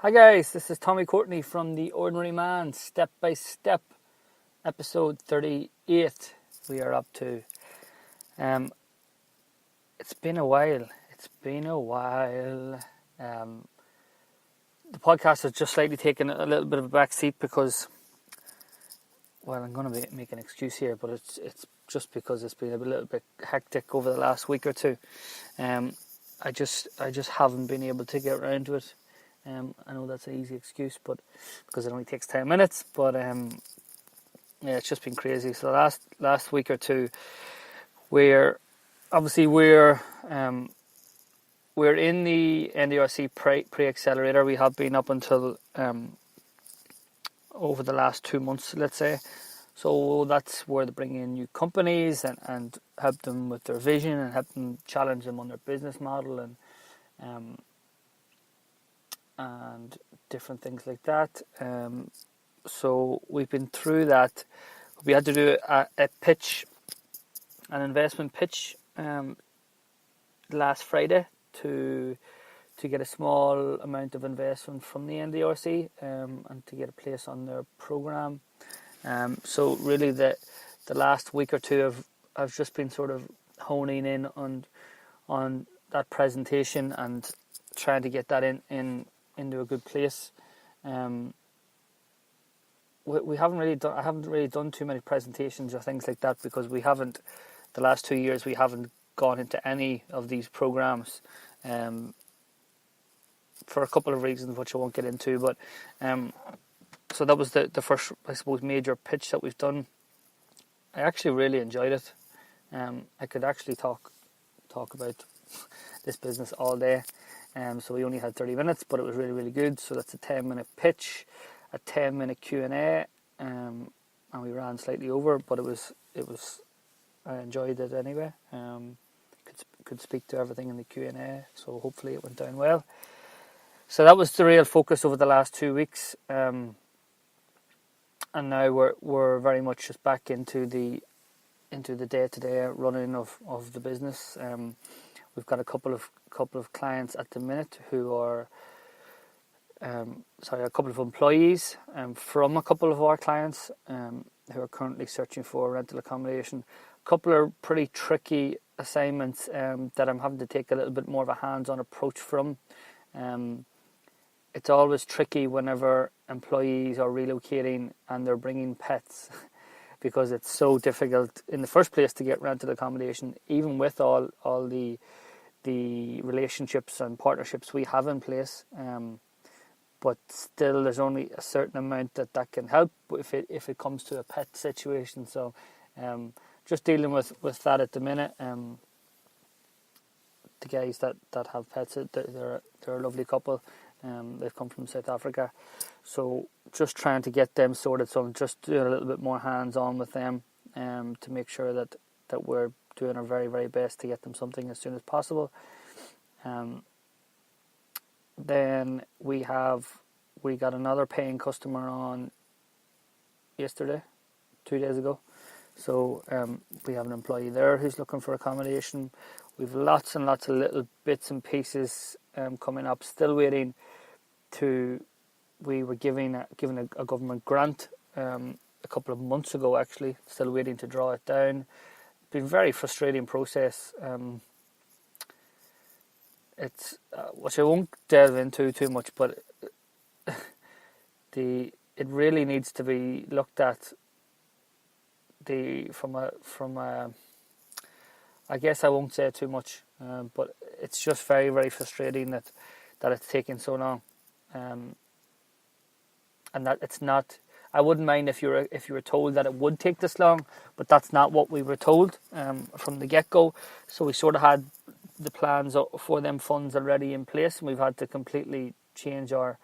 Hi guys, this is Tommy Courtney from The Ordinary Man, Step by Step, episode 38 we are up to. It's been a while. The podcast has just slightly taken a little bit of a back seat because, well, I'm going to make an excuse here, but it's just because it's been a little bit hectic over the last week or two. I just haven't been able to get around to it. I know that's an easy excuse, but because it only takes 10 minutes. But yeah, it's just been crazy. So last week or two, we're in the NDRC pre-accelerator. We have been up until over the last 2 months, let's say. So that's where they bring in new companies and help them with their vision and help them challenge them on their business model and different things like that. So we've been through that. We had to do a pitch, an investment pitch, last Friday to get a small amount of investment from the NDRC and to get a place on their program. So really the last week or two I've just been sort of honing in on that presentation and trying to get that into a good place. We haven't really done. I haven't really done too many presentations or things like that because we haven't. The last 2 years we haven't gone into any of these programs, for a couple of reasons which I won't get into. But so that was the first, I suppose, major pitch that we've done. I actually really enjoyed it. I could actually talk about this business all day. So we only had 30 minutes, but it was really, really good. So that's a 10-minute pitch, a 10-minute Q&A, and we ran slightly over, but it was. I enjoyed it anyway. Could speak to everything in the Q&A, so hopefully it went down well. So that was the real focus over the last 2 weeks, and now we're very much just back into the day-to-day running of the business. We've got a couple of clients at the minute who are, a couple of employees from a couple of our clients who are currently searching for rental accommodation. A couple of pretty tricky assignments that I'm having to take a little bit more of a hands-on approach from. It's always tricky whenever employees are relocating and they're bringing pets because it's so difficult in the first place to get rental accommodation, even with all the relationships and partnerships we have in place. But still, there's only a certain amount that can help if it comes to a pet situation. So just dealing with that at the minute. The guys that have pets, they're a lovely couple. They've come from South Africa, so just trying to get them sorted. So I'm just doing a little bit more hands-on with them to make sure that we're doing our very, very best to get them something as soon as possible. Then we got another paying customer on yesterday, 2 days ago. So we have an employee there who's looking for accommodation. We've lots and lots of little bits and pieces coming up. Still waiting we were given a government grant a couple of months ago, actually. Still waiting to draw it down. It's been a very frustrating process. It's which I won't delve into too much, but it really needs to be looked at from a I guess I won't say too much, but it's just very, very frustrating that it's taking so long, and that it's not. I wouldn't mind if you were told that it would take this long, but that's not what we were told from the get-go. So we sort of had the plans for them funds already in place, and we've had to completely change our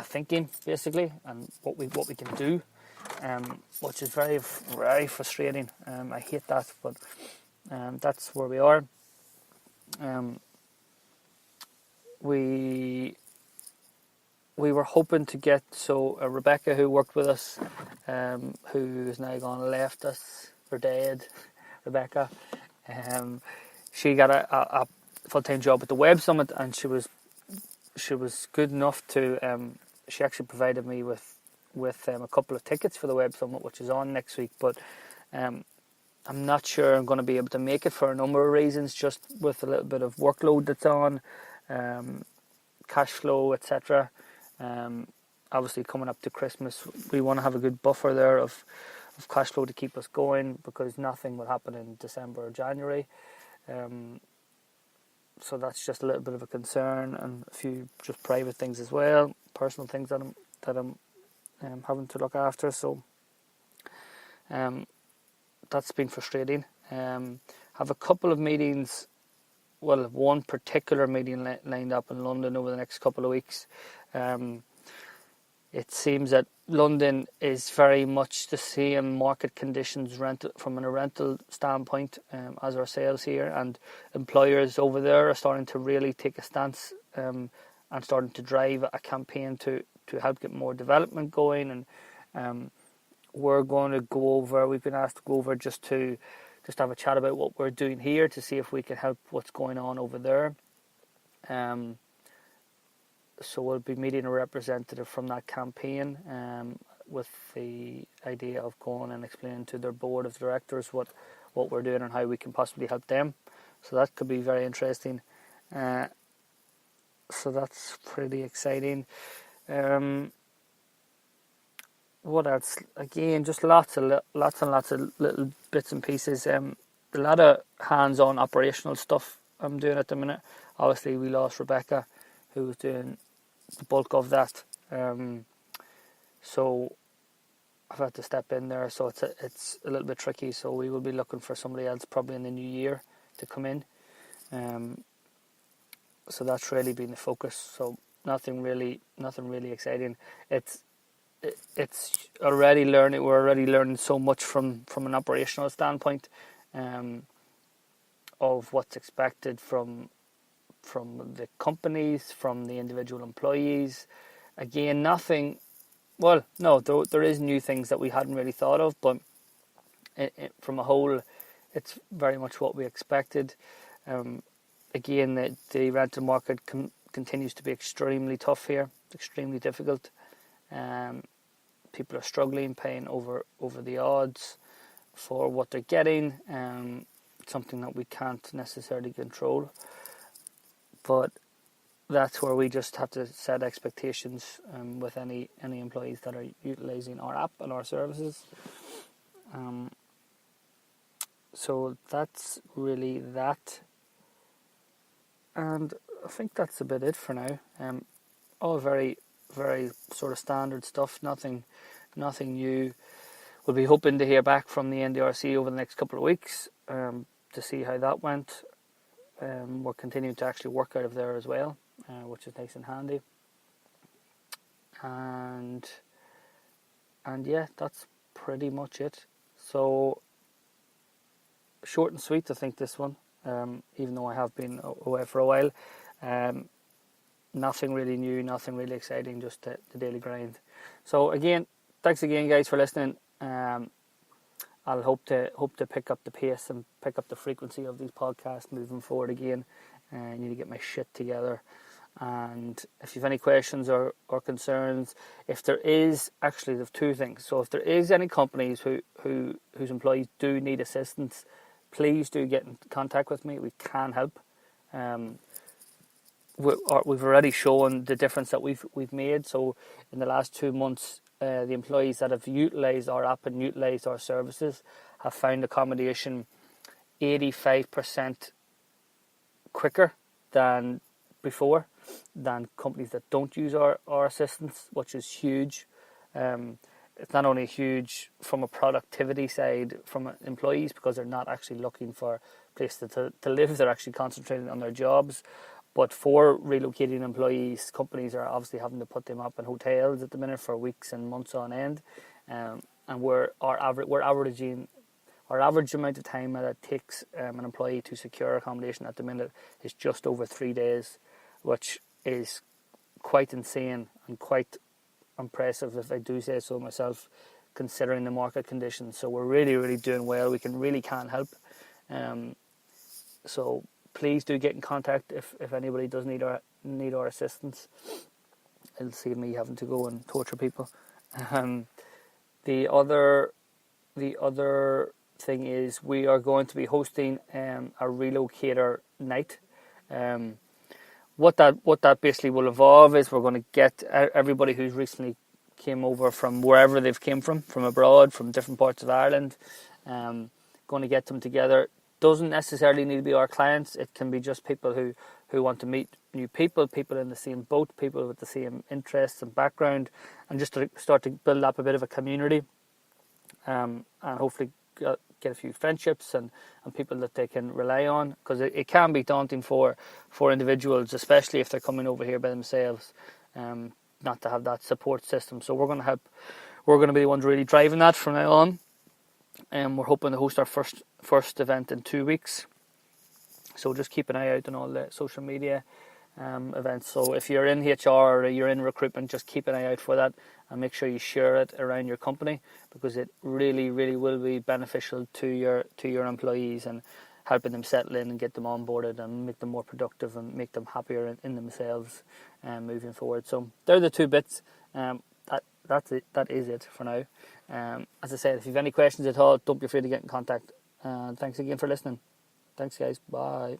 thinking basically, and what we can do, which is very, very frustrating. I hate that, but that's where we are. We were hoping to get Rebecca, who worked with us, who is now gone left us for dead. Rebecca, she got a full-time job at the Web Summit, and she was good enough to. She actually provided me with a couple of tickets for the Web Summit, which is on next week. But I'm not sure I'm going to be able to make it for a number of reasons, just with a little bit of workload that's on, cash flow, etc. Obviously, coming up to Christmas, we want to have a good buffer there of cash flow to keep us going, because nothing will happen in December or January. So that's just a little bit of a concern, and a few just private things as well, personal things that I'm having to look after. So that's been frustrating. Have a couple of meetings. Well, one particular meeting lined up in London over the next couple of weeks. It seems that London is very much the same market conditions from a rental standpoint as ourselves here, and employers over there are starting to really take a stance and starting to drive a campaign to help get more development going. And we're going to go over. We've been asked to go over just to have a chat about what we're doing here to see if we can help what's going on over there. So we'll be meeting a representative from that campaign with the idea of going and explaining to their board of directors what we're doing and how we can possibly help them. So that could be very interesting. So that's pretty exciting. What else? Again, just lots and lots of little bits and pieces. A lot of hands-on operational stuff I'm doing at the minute. Obviously, we lost Rebecca, who was doing the bulk of that. So I've had to step in there. So it's a little bit tricky. So we will be looking for somebody else probably in the new year to come in. So that's really been the focus. So nothing really exciting. It's already learning. We're already learning so much from an operational standpoint, of what's expected from the companies, from the individual employees. Again, nothing. Well, no, there is new things that we hadn't really thought of, but from a whole, it's very much what we expected. Again, the rental market continues to be extremely tough here, extremely difficult. People are struggling, paying over the odds for what they're getting. Something that we can't necessarily control. But that's where we just have to set expectations with any employees that are utilising our app and our services. So that's really that. And I think that's about it for now. All very, very sort of standard stuff. Nothing new. We'll be hoping to hear back from the NDRC over the next couple of weeks to see how that went. We're continuing to actually work out of there as well, which is nice and handy. And yeah, that's pretty much it. So short and sweet, I think, this one. Even though I have been away for a while. Nothing really new, nothing really exciting, just the daily grind. So again, thanks again, guys, for listening. I'll hope to pick up the pace and pick up the frequency of these podcasts moving forward again. I need to get my shit together. And if you have any questions or concerns, if there is, actually there's two things. So if there is any companies whose employees do need assistance, please do get in contact with me. We can help. We've already shown the difference that we've made. So in the last 2 months, the employees that have utilised our app and utilised our services have found accommodation 85% quicker than before, than companies that don't use our assistance, which is huge. It's not only huge from a productivity side from employees, because they're not actually looking for a place to live, they're actually concentrating on their jobs. But for relocating employees, companies are obviously having to put them up in hotels at the minute for weeks and months on end. And our average amount of time that it takes an employee to secure accommodation at the minute is just over 3 days, which is quite insane and quite impressive, if I do say so myself, considering the market conditions. So we're really, really doing well. We really can help. So please do get in contact if anybody does need our assistance. It'll save me having to go and torture people. The other thing is we are going to be hosting a relocator night. What that basically will involve is we're going to get everybody who's recently came over from wherever they've came from abroad, from different parts of Ireland. Going to get them together. Doesn't necessarily need to be our clients. It can be just people who want to meet new people in the same boat, people with the same interests and background, and just to start to build up a bit of a community, and hopefully get a few friendships and people that they can rely on, because it can be daunting for individuals, especially if they're coming over here by themselves, not to have that support system. So we're going to be the ones really driving that from now on. And we're hoping to host our first event in 2 weeks. So just keep an eye out on all the social media events. So if you're in HR or you're in recruitment, just keep an eye out for that and make sure you share it around your company, because it really, really will be beneficial to your employees and helping them settle in and get them onboarded and make them more productive and make them happier in themselves moving forward. So they're the 2 bits. That's it. That is it for now. As I said, if you have any questions at all, don't be afraid to get in contact. Thanks again for listening. Thanks, guys. Bye.